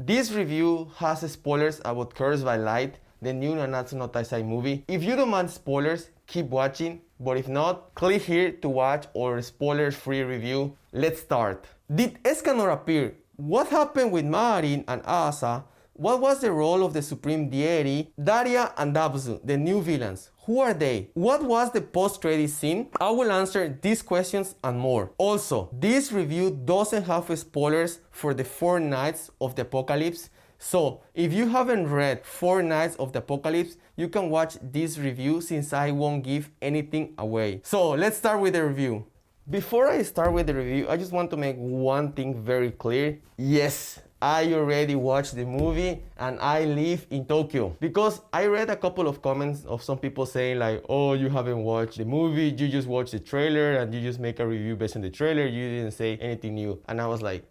This review has spoilers about Cursed by Light, the new Nanatsu No Taizai movie. If you don't mind spoilers, keep watching, but if not, click here to watch our spoiler-free review. Let's start. Did Escanor appear? What happened with Merlin and Arthur? What was the role of the supreme deity? Daria and Dabuzu, the new villains. Who are they? What was the post-credit scene? I will answer these questions and more. Also, this review doesn't have spoilers for the 4 Nights of the Apocalypse. So, if you haven't read 4 Nights of the Apocalypse, you can watch this review since I won't give anything away. So, let's start with the review. Before I start with the review, I just want to make one thing very clear. Yes, I already watched the movie and I live in Tokyo. Because I read a couple of comments of some people saying like, oh, you haven't watched the movie, you just watched the trailer and you just make a review based on the trailer, you didn't say anything new. And I was like,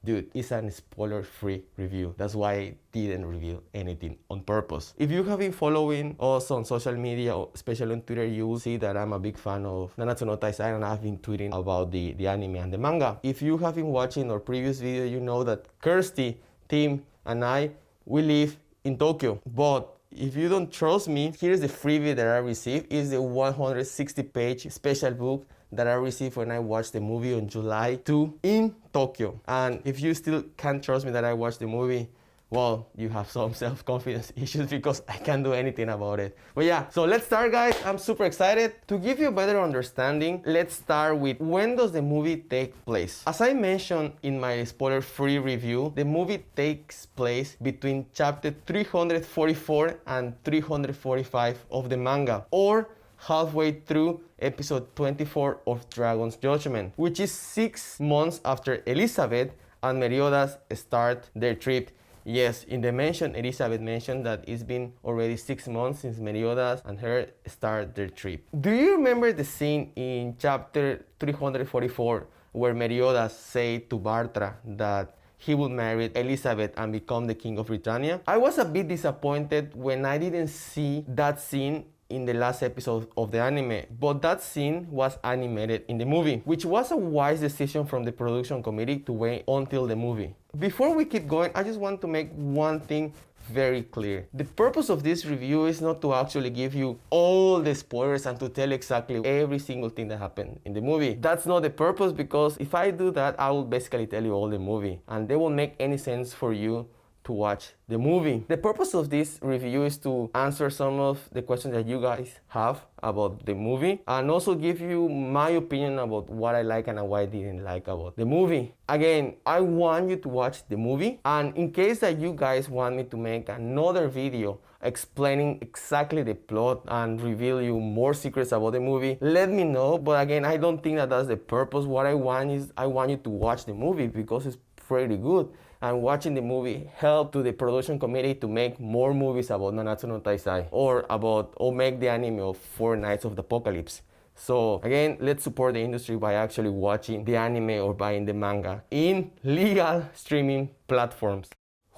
dude, it's a spoiler-free review. That's why I didn't reveal anything on purpose. If you have been following us on social media, especially on Twitter, you will see that I'm a big fan of Nanatsu No Taizai and I've been tweeting about the anime and the manga. If you have been watching our previous video, you know that Kirsty, Tim, and I, we live in Tokyo. But if you don't trust me, here's the freebie that I received. It's the 160-page special book that I received when I watched the movie on July 2 in Tokyo. And if you still can't trust me that I watched the movie, well, you have some self-confidence issues because I can't do anything about it. But yeah, so let's start, guys. I'm super excited. To give you a better understanding, let's start with when does the movie take place? As I mentioned in my spoiler-free review, the movie takes place between chapter 344 and 345 of the manga, or halfway through episode 24 of Dragon's Judgment, which is 6 months after Elizabeth and Meliodas start their trip. Yes, in the mention, Elizabeth mentioned that it's been already 6 months since Meliodas and her start their trip. Do you remember the scene in chapter 344 where Meliodas said to Bartra that he would marry Elizabeth and become the king of Britannia? I was a bit disappointed when I didn't see that scene in the last episode of the anime, but that scene was animated in the movie, which was a wise decision from the production committee to wait until the movie. Before we keep going, I just want to make one thing very clear. The purpose of this review is not to actually give you all the spoilers and to tell exactly every single thing that happened in the movie. That's not the purpose, because if I do that, I will basically tell you all the movie and they won't make any sense for you to watch the movie. The purpose of this review is to answer some of the questions that you guys have about the movie and also give you my opinion about what I like and what I didn't like about the movie. Again, I want you to watch the movie, and in case that you guys want me to make another video explaining exactly the plot and reveal you more secrets about the movie, let me know. But again, I don't think that that's the purpose. What I want is I want you to watch the movie because it's pretty good, and watching the movie helped to the production committee to make more movies about Nanatsu no Taizai or make the anime of 4 Nights of the Apocalypse. So again, let's support the industry by actually watching the anime or buying the manga in legal streaming platforms.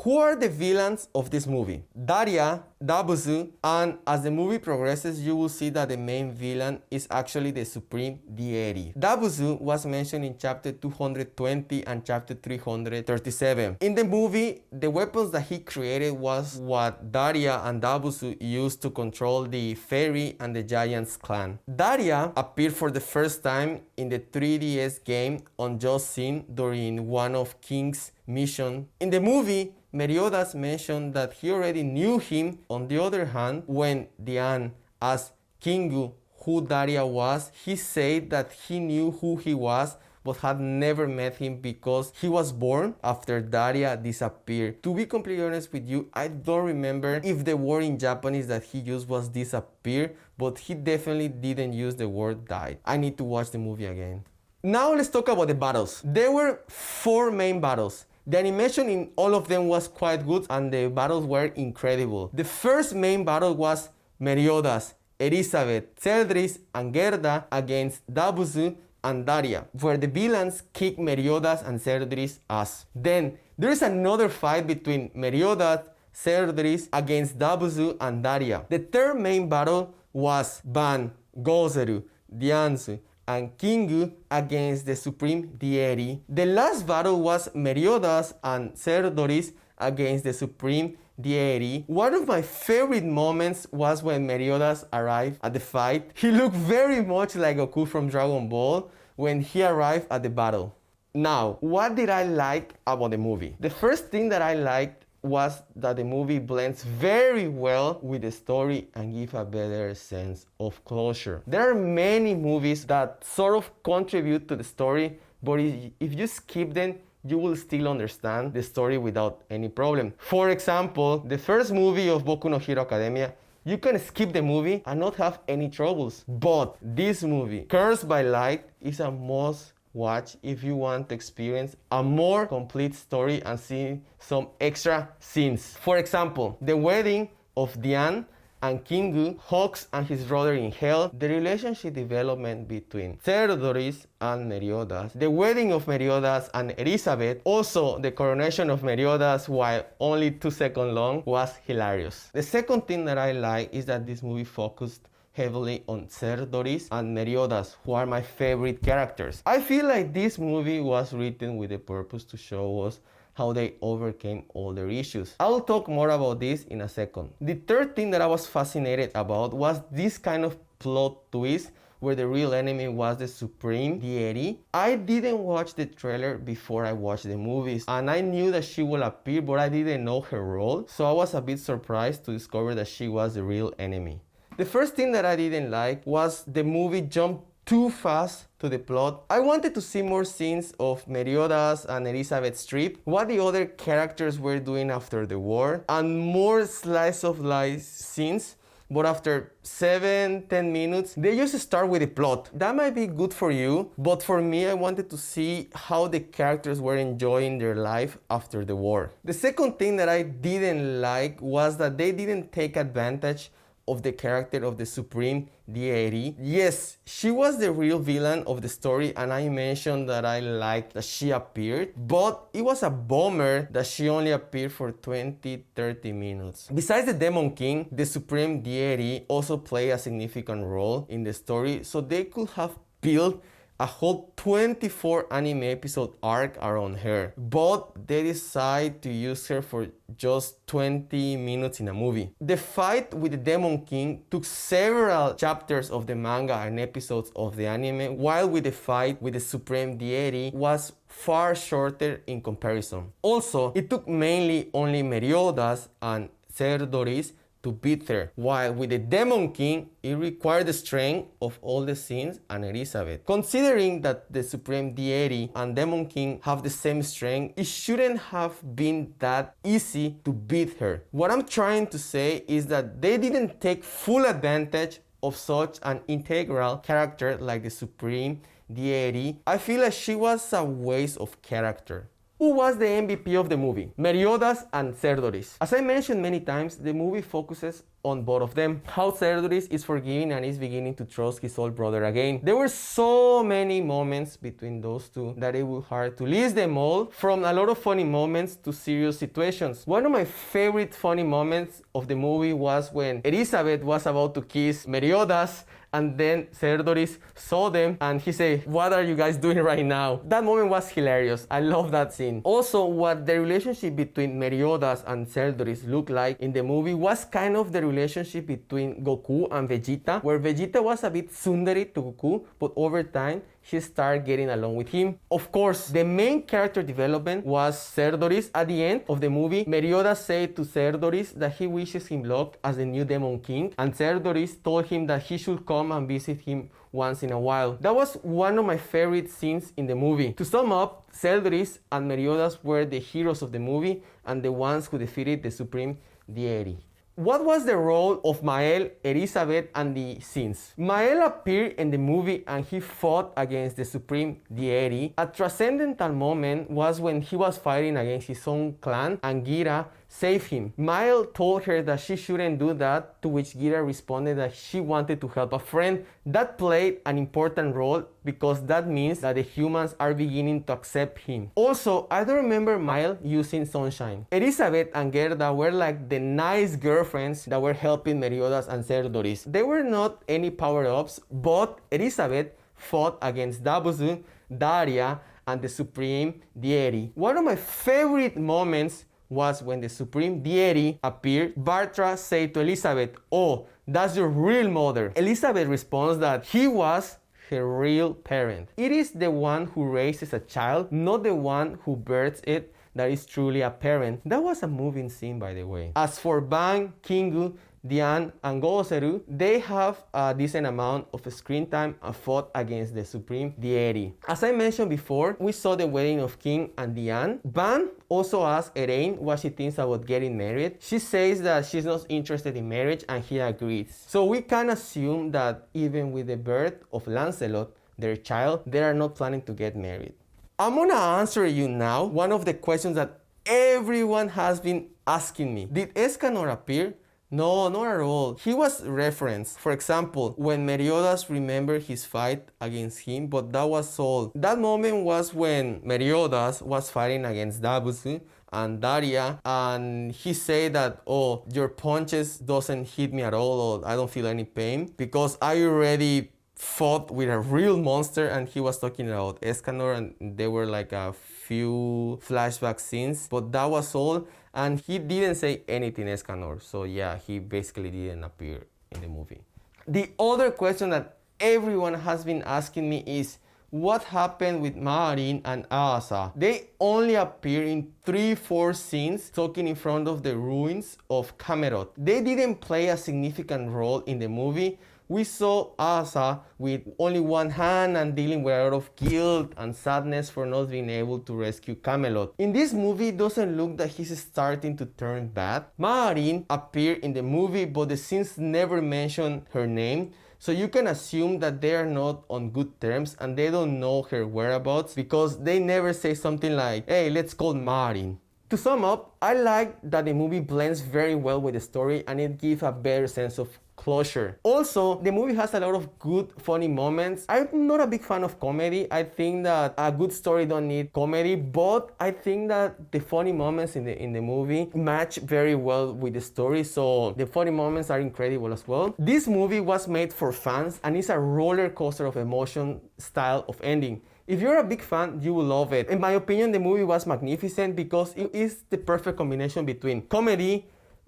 Who are the villains of this movie? Daria, Dabuzu, and as the movie progresses, you will see that the main villain is actually the supreme deity. Dabuzu was mentioned in chapter 220 and chapter 337. In the movie, the weapons that he created was what Daria and Dabuzu used to control the fairy and the giants clan. Daria appeared for the first time in the 3DS game on Just Scene during one of King's mission. In the movie, Meliodas mentioned that he already knew him. On the other hand, when Diane asked Kingu who Daria was, he said that he knew who he was but had never met him because he was born after Daria disappeared. To be completely honest with you, I don't remember if the word in Japanese that he used was disappear, but he definitely didn't use the word died. I need to watch the movie again. Now let's talk about the battles. There were 4 main battles. The animation in all of them was quite good and the battles were incredible. The first main battle was Meliodas, Elizabeth, Celdris, and Gerda against Dabuzu and Daria, where the villains kick Meliodas and Celdris' ass. Then there is another fight between Meliodas, Celdris against Dabuzu and Daria. The third main battle was Ban, Gozeru, Dianzu, and Kingu against the supreme deity. The last battle was Meliodas and Cerdoris against the supreme deity. One of my favorite moments was when Meliodas arrived at the fight. He looked very much like Goku from Dragon Ball when he arrived at the battle. Now, what did I like about the movie? The first thing that I liked was that the movie blends very well with the story and give a better sense of closure. There are many movies that sort of contribute to the story, but if you skip them, you will still understand the story without any problem. For example, the first movie of Boku no Hero Academia, you can skip the movie and not have any troubles. But this movie, Cursed by Light, is a must watch if you want to experience a more complete story and see some extra scenes. For example, the wedding of Diane and Kingu, Hawks and his brother in hell, the relationship development between Theodoris and Meliodas, the wedding of Meliodas and Elizabeth, also the coronation of Meliodas, while only 2 seconds long, was hilarious. The second thing that I like is that this movie focused heavily on Theodoris and Meliodas, who are my favorite characters. I feel like this movie was written with the purpose to show us how they overcame all their issues. I'll talk more about this in a second. The third thing that I was fascinated about was this kind of plot twist where the real enemy was the supreme deity. I didn't watch the trailer before I watched the movies, and I knew that she will appear, but I didn't know her role, so I was a bit surprised to discover that she was the real enemy. The first thing that I didn't like was the movie jumped too fast to the plot. I wanted to see more scenes of Meliodas and Elizabeth's trip, what the other characters were doing after the war, and more slice of life scenes. But after 7-10 minutes, they just start with the plot. That might be good for you, but for me, I wanted to see how the characters were enjoying their life after the war. The second thing that I didn't like was that they didn't take advantage of the character of the supreme deity. Yes, she was the real villain of the story, and I mentioned that I liked that she appeared, but it was a bummer that she only appeared for 20-30 minutes. Besides the Demon King, the supreme deity also played a significant role in the story, so they could have built a whole 24 anime episode arc around her, but they decide to use her for just 20 minutes in a movie. The fight with the Demon King took several chapters of the manga and episodes of the anime, while with the fight with the Supreme Deity was far shorter in comparison. Also, it took mainly only Meliodas and Theodoris to beat her, while with the Demon King, it required the strength of all the scenes and Elizabeth. Considering that the Supreme Deity and Demon King have the same strength, it shouldn't have been that easy to beat her. What I'm trying to say is that they didn't take full advantage of such an integral character like the Supreme Deity. I feel like she was a waste of character. Who was the MVP of the movie? Meliodas and Theodoris. As I mentioned many times, the movie focuses on both of them. How Theodoris is forgiving and is beginning to trust his old brother again. There were so many moments between those two that it was hard to list them all, from a lot of funny moments to serious situations. One of my favorite funny moments of the movie was when Elizabeth was about to kiss Meliodas, and then Theodoris saw them and he said, "What are you guys doing right now?" That moment was hilarious. I love that scene. Also, what the relationship between Meliodas and Theodoris looked like in the movie was kind of the relationship between Goku and Vegeta, where Vegeta was a bit tsundere to Goku, but over time, he started getting along with him. Of course, the main character development was Theodoris. At the end of the movie, Meliodas said to Theodoris that he wishes him luck as the new Demon King, and Theodoris told him that he should come and visit him once in a while. That was one of my favorite scenes in the movie. To sum up, Theodoris and Meliodas were the heroes of the movie and the ones who defeated the Supreme Deity. What was the role of Mael, Elizabeth, and the scenes? Mael appeared in the movie and he fought against the Supreme Deity. A transcendental moment was when he was fighting against his own clan and Gira saved him. Mael told her that she shouldn't do that, to which Gira responded that she wanted to help a friend. That played an important role because that means that the humans are beginning to accept him. Also, I don't remember Mael using sunshine. Elizabeth and Gerda were like the nice girlfriends that were helping Meliodas and Theodoris. They were not any power-ups, but Elizabeth fought against Dabuzu, Daria, and the Supreme Deity. One of my favorite moments was when the supreme deity appeared. Bartra said to Elizabeth, "Oh, that's your real mother." Elizabeth responds that he was her real parent. It is the one who raises a child, not the one who births it, that is truly a parent. That was a moving scene, by the way. As for Bang, Kingu, Dian, and Goseru, they have a decent amount of screen time and fought against the supreme deity. As I mentioned before, we saw the wedding of King and Dian. Ban also asked Elaine what she thinks about getting married. She says that she's not interested in marriage, and he agrees. So we can assume that even with the birth of Lancelot, their child, they are not planning to get married. I'm gonna answer you now one of the questions that everyone has been asking me. Did Escanor appear? No, not at all. He was referenced. For example, when Meliodas remembered his fight against him, but that was all. That moment was when Meliodas was fighting against Dabusu and Daria, and he said that, "Oh, your punches doesn't hit me at all, or I don't feel any pain, because I already fought with a real monster." And he was talking about Escanor, and there were like a few flashback scenes, but that was all. And he didn't say anything Escanor, so yeah, he basically didn't appear in the movie. The other question that everyone has been asking me is, what happened with Maarin and Aasa? They only appear in 3-4 scenes talking in front of the ruins of Camelot. They didn't play a significant role in the movie. We saw Asa with only one hand and dealing with a lot of guilt and sadness for not being able to rescue Camelot. In this movie, it doesn't look that he's starting to turn bad. Maarin appeared in the movie, but the scenes never mention her name. So you can assume that they are not on good terms and they don't know her whereabouts, because they never say something like, "Hey, let's call Maarin." To sum up, I like that the movie blends very well with the story and it gives a better sense of closure. Also, the movie has a lot of good, funny moments. I'm not a big fan of comedy. I think that a good story don't need comedy, but I think that the funny moments in the movie match very well with the story, so the funny moments are incredible as well. This movie was made for fans and it's a roller coaster of emotion style of ending. If you're a big fan, you will love it. In my opinion, the movie was magnificent because it is the perfect combination between comedy,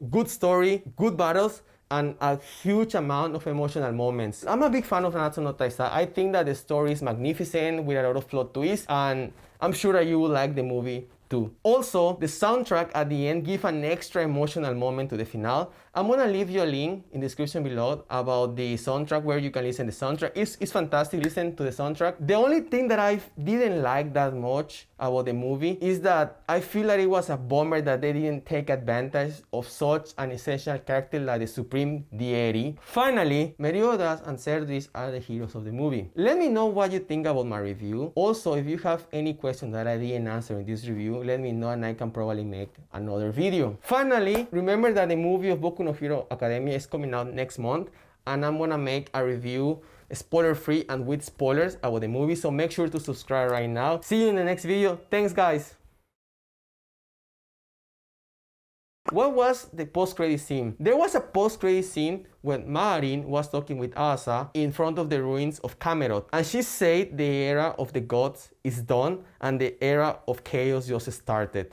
good story, good battles, and a huge amount of emotional moments. I'm a big fan of Nanatsu No Taizai. I think that the story is magnificent with a lot of plot twists, and I'm sure that you will like the movie too. Also, the soundtrack at the end gives an extra emotional moment to the finale. I'm gonna leave you a link in the description below about the soundtrack where you can listen to the soundtrack. It's fantastic, listen to the soundtrack. The only thing that I didn't like that much about the movie is that I feel that it was a bummer that they didn't take advantage of such an essential character like the Supreme Deity. Finally, Meliodas and Cerdis are the heroes of the movie. Let me know what you think about my review. Also, if you have any question that I didn't answer in this review, let me know and I can probably make another video. Finally, remember that the movie of Boku no Hero Academia is coming out next month, and I'm gonna make a review spoiler free and with spoilers about the movie, so make sure to subscribe right now. See you in the next video. Thanks, guys. What was the post-credit scene? There was a post-credit scene when Maarin was talking with Asa in front of the ruins of Camelot, and she said the era of the gods is done and the era of chaos just started.